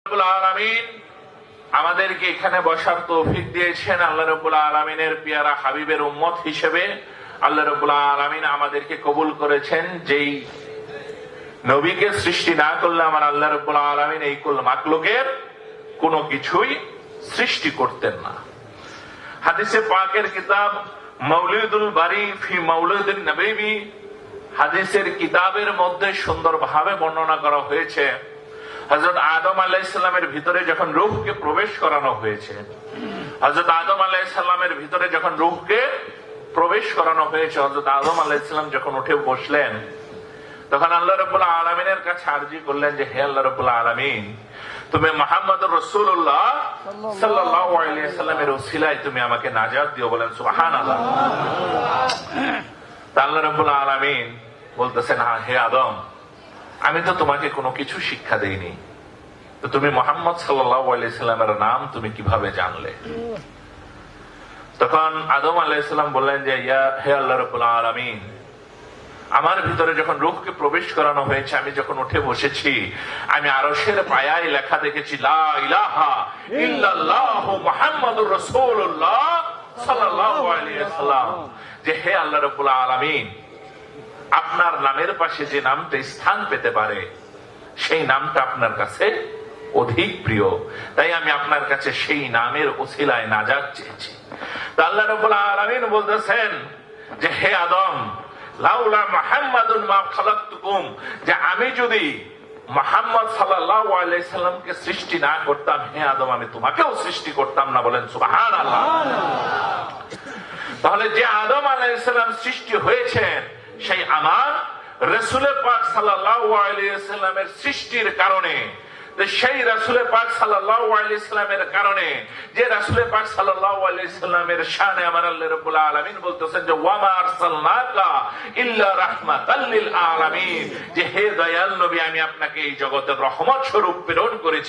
রাব্বুল আলামিন আমাদেরকে এখানে বসার তৌফিক দিয়েছেন। আল্লাহ রাব্বুল আলামিনের পেয়ারা হাবিবের উম্মত হিসেবে আল্লাহ রাব্বুল আলামিন আমাদেরকে কবুল করেছেন। যেই নবীকে সৃষ্টি না করলে আমার আল্লাহ রাব্বুল আলামিন এই কুল মাখলুকের কোনো কিছুই সৃষ্টি করতেন না। হাদিসে পাকের কিতাব মাউলিদুল বারি ফি মাউলিদিন নবী হাদিসের কিতাবের মধ্যে সুন্দরভাবে বর্ণনা করা হয়েছে, হযরত আদম আলাইহিস সালামের ভিতরে যখন রূহকে প্রবেশ করানো হয়েছে, হযরত আদম আলাইহিস সালামের ভিতরে যখন রূহকে প্রবেশ করানো হয়েছে, হযরত আদম আলাইহিস সালাম যখন উঠে বসলেন, তখন আল্লাহ রাব্বুল আলামিনের কাছে আরজি করলেন যে হে আল্লাহ রাব্বুল আলামিন, তুমি মুহাম্মদুর রাসূলুল্লাহ সাল্লাল্লাহু আলাইহি ওয়াসাল্লামের ওসিলায় তুমি আমাকে নাজাত দিও, বলেন সুবহানাল্লাহ। তা আল্লাহ রাব্বুল আলামিন বলতেছেন, হে আদম, আমি তো তোমাকে কোনো কিছু শিক্ষা দেইনি, তো তুমি মুহাম্মদ সাল্লাল্লাহু আলাইহি সাল্লামের নাম তুমি কিভাবে জানলে? তখন আদম আলাইহিস সালাম বললেন যে হে আল্লাহ রাব্বুল আলামিন, আমার ভিতরে যখন রূহকে প্রবেশ করানো হয়েছে, আমি যখন উঠে বসেছি, আমি আরশের পায়ায় লেখা দেখেছি লা ইলাহা ইল্লাল্লাহ মুহাম্মাদুর রাসূলুল্লাহ সাল্লাল্লাহু আলাইহি ওয়াসাল্লাম, যে হে আল্লাহ রাব্বুল আলামিন, আপনার নামের পাশে যে নামটা স্থান পেতে পারে সেই নামটা আপনার কাছে অধিক প্রিয়, তাই আমি আপনার কাছে সেই নামের ওসিলায় নাজাত চেয়েছি। তা আল্লাহ রাব্বুল আলামিন বলতেছেন যে হে আদম, লাউলা মুহাম্মাদুন মা খালাকতুকুম, যে আমি যদি মুহাম্মদ সাল্লাল্লাহু আলাইহি সাল্লামকে সৃষ্টি না করতাম, হে আদম, আমি তোমাকেও সৃষ্টি করতাম না, বলেন সুবহানাল্লাহ। তাহলে যে আদম আলাইহিস সালাম সৃষ্টি হয়েছেন, সেই আমার রাসূল পাক সাল্লাল্লাহু আলাইহি ওয়াসাল্লামের সৃষ্টির কারণে, সেই রাসূল পাক সাল্লাল্লাহু আলাইহি ওয়াসাল্লামের কারণে, যে রাসূল পাক সাল্লাল্লাহু আলাইহি ওয়াসাল্লামের শানে আমার আল্লাহ রাব্বুল আলামিন বলতেছেন যে ওয়া মা আরসালনাকা ইল্লা রাহমাতাল লিল আলামিন, যে হে দয়াল নবী, আমি আপনাকে এই জগতের রহমত স্বরূপ প্রেরণ করেছি।